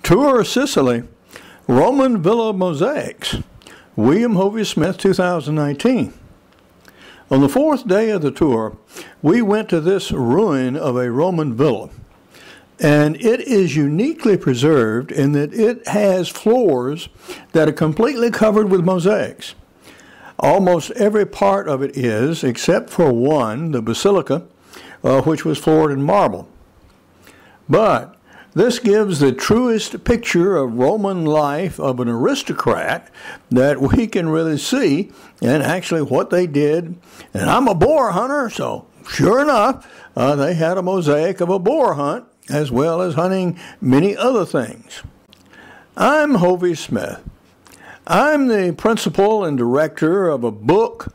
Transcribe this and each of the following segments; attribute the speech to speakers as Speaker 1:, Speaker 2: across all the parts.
Speaker 1: Tour of Sicily, Roman Villa Mosaics, William Hovey Smith, 2019. On the fourth day of the tour, we went to this ruin of a Roman villa, and it is uniquely preserved in that it has floors that are completely covered with mosaics. Almost every part of it is, except for one, the basilica, which was floored in marble. But this gives the truest picture of Roman life of an aristocrat that we can really see, and actually what they did. And I'm a boar hunter, so sure enough, they had a mosaic of a boar hunt, as well as hunting many other things. I'm Hovey Smith. I'm the principal and director of a book,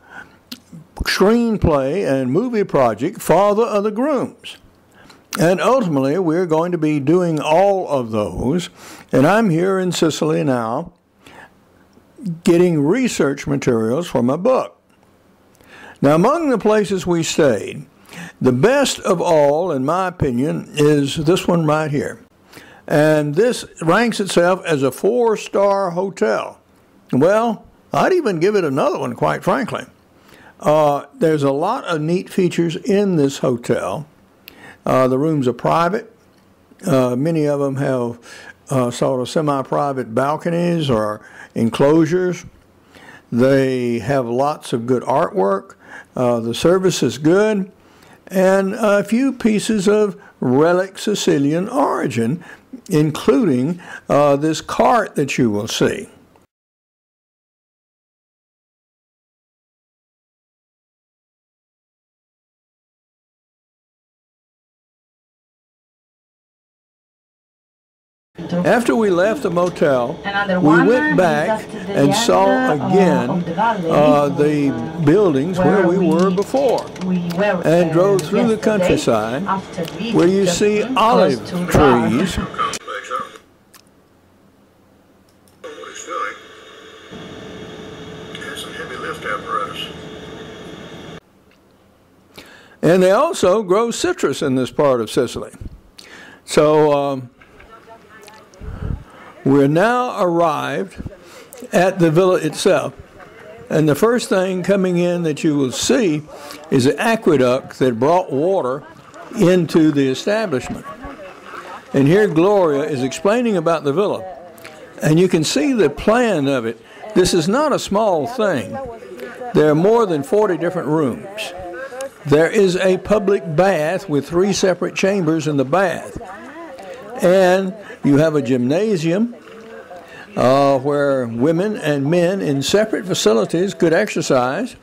Speaker 1: screenplay, and movie project, Father of the Grooms. And ultimately, we're going to be doing all of those. And I'm here in Sicily now getting research materials for my book. Now, among the places we stayed, the best of all, in my opinion, is this one right here. And this ranks itself as a 4-star hotel. Well, I'd even give it another one, quite frankly. There's a lot of neat features in this hotel. The rooms are private. Many of them have sort of semi-private balconies or enclosures. They have lots of good artwork. The service is good. And a few pieces of relic Sicilian origin, including this cart that you will see. After we left the motel, we went back and saw again the buildings where we were before, and drove through the countryside where you see olive trees. And they also grow citrus in this part of Sicily. So we're now arrived at the villa itself, and the first thing coming in that you will see is an aqueduct that brought water into the establishment. And here Gloria is explaining about the villa, and you can see the plan of it. This is not a small thing. There are more than 40 different rooms. There is a public bath with 3 separate chambers in the bath. And you have a gymnasium where women and men in separate facilities could exercise,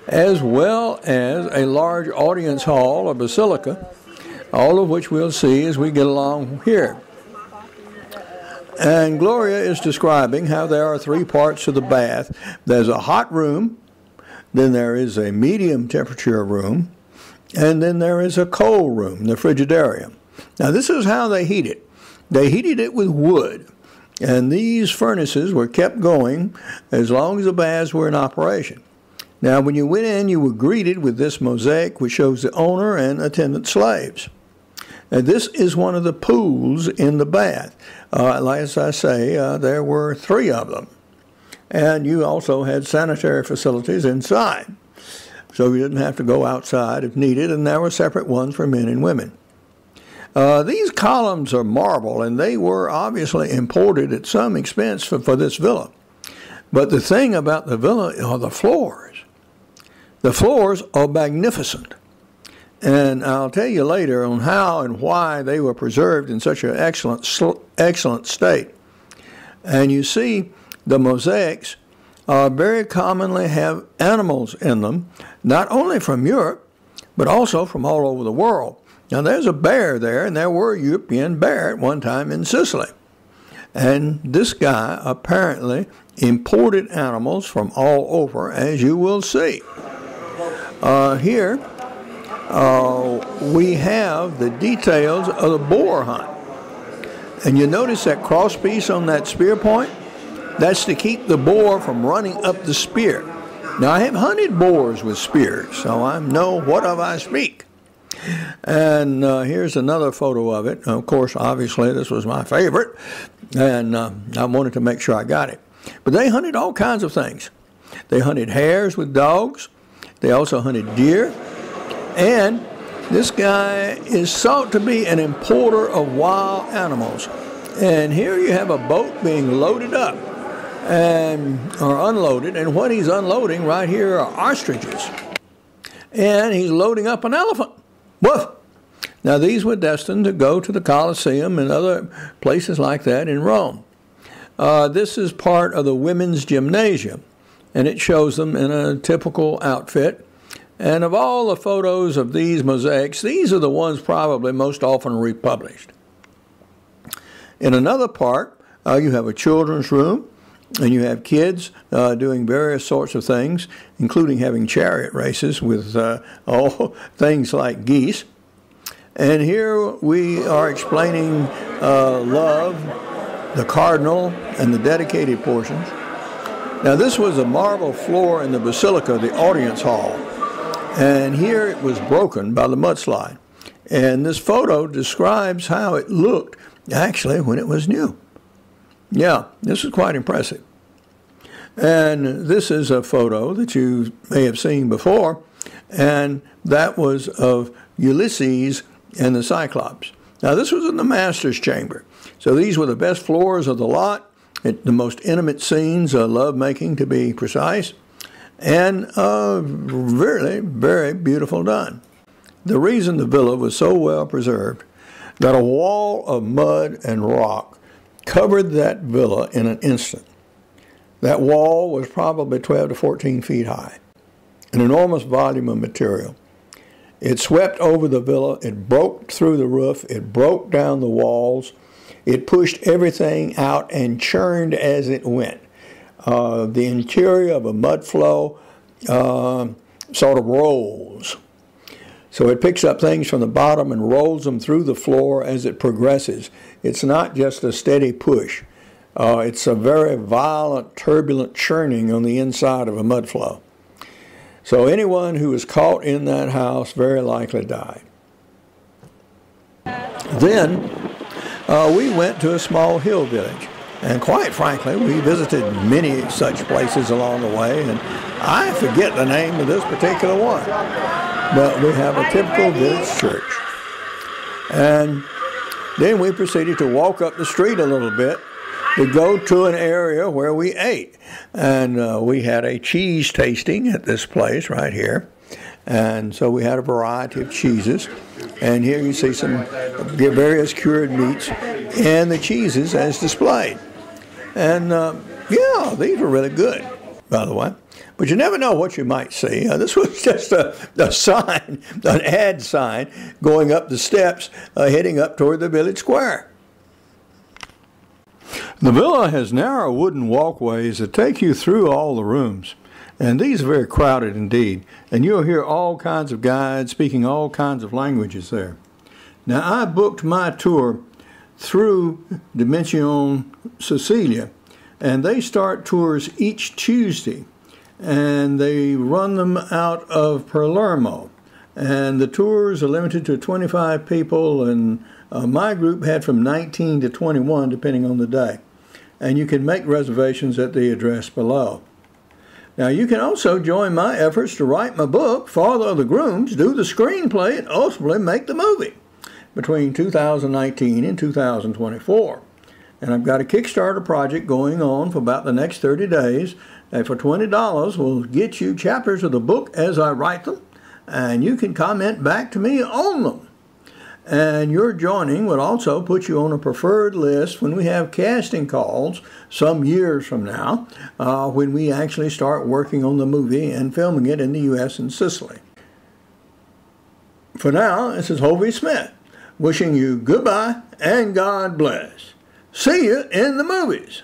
Speaker 1: as well as a large audience hall or basilica, all of which we'll see as we get along here. And Gloria is describing how there are 3 parts to the bath. There's a hot room, then there is a medium temperature room, and then there is a cold room, the frigidarium. Now, this is how they heat it. They heated it with wood, and these furnaces were kept going as long as the baths were in operation. Now, when you went in, you were greeted with this mosaic, which shows the owner and attendant slaves. And this is one of the pools in the bath. As I say, there were 3 of them. And you also had sanitary facilities inside, so you didn't have to go outside if needed, and there were separate ones for men and women. These columns are marble, and they were obviously imported at some expense for this villa. But the thing about the villa are the floors. The floors are magnificent. And I'll tell you later on how and why they were preserved in such an excellent state. And you see, the mosaics very commonly have animals in them, not only from Europe, but also from all over the world. Now, there's a bear there, and there were a European bear at one time in Sicily. And this guy apparently imported animals from all over, as you will see. Here, we have the details of the boar hunt. And you notice that cross piece on that spear point? That's to keep the boar from running up the spear. Now, I have hunted boars with spears, so I know what of I speak. And here's another photo of it. Of course, obviously, this was my favorite, and I wanted to make sure I got it. But they hunted all kinds of things. They hunted hares with dogs. They also hunted deer. And this guy is thought to be an importer of wild animals. And here you have a boat being loaded up or unloaded, and what he's unloading right here are ostriches. And he's loading up an elephant. Woof! Now these were destined to go to the Colosseum and other places like that in Rome. This is part of the women's gymnasium, and it shows them in a typical outfit. And of all the photos of these mosaics, these are the ones probably most often republished. In another part, you have a children's room, and you have kids doing various sorts of things, including having chariot races with all things like geese. And here we are explaining love, the cardinal, and the dedicated portions. Now this was a marble floor in the basilica, the audience hall. And here it was broken by the mudslide. And this photo describes how it looked actually when it was new. Yeah, this is quite impressive. And this is a photo that you may have seen before, and that was of Ulysses and the Cyclops. Now this was in the master's chamber. So these were the best floors of the lot, the most intimate scenes, love-making to be precise, and really very beautiful done. The reason the villa was so well preserved, that a wall of mud and rock covered that villa in an instant. That wall was probably 12 to 14 feet high, an enormous volume of material. It swept over the villa, it broke through the roof, it broke down the walls, it pushed everything out and churned as it went. The interior of a mud flow sort of rolls. So it picks up things from the bottom and rolls them through the floor as it progresses. It's not just a steady push. It's a very violent, turbulent churning on the inside of a mud flow. So anyone who was caught in that house very likely died. Then we went to a small hill village. And quite frankly, we visited many such places along the way, and I forget the name of this particular one. But we have a typical village church. And then we proceeded to walk up the street a little bit to go to an area where we ate. And we had a cheese tasting at this place right here. And so we had a variety of cheeses. And here you see some various cured meats and the cheeses as displayed. And yeah, these were really good, by the way. But you never know what you might see. This was just a sign, an ad sign, going up the steps, heading up toward the village square. The villa has narrow wooden walkways that take you through all the rooms. And these are very crowded indeed. And you'll hear all kinds of guides speaking all kinds of languages there. Now, I booked my tour through Dimension Sicily, and they start tours each Tuesday, and they run them out of Palermo, and the tours are limited to 25 people, and my group had from 19 to 21 depending on the day, and you can make reservations at the address below. Now you can also join my efforts to write my book, Father of the Grooms, do the screenplay, and ultimately make the movie between 2019 and 2024. And I've got a Kickstarter project going on for about the next 30 days. And for $20, we'll get you chapters of the book as I write them. And you can comment back to me on them. And your joining would also put you on a preferred list when we have casting calls some years from now, when we actually start working on the movie and filming it in the U.S. and Sicily. For now, this is Hovey Smith, wishing you goodbye and God bless. See you in the movies.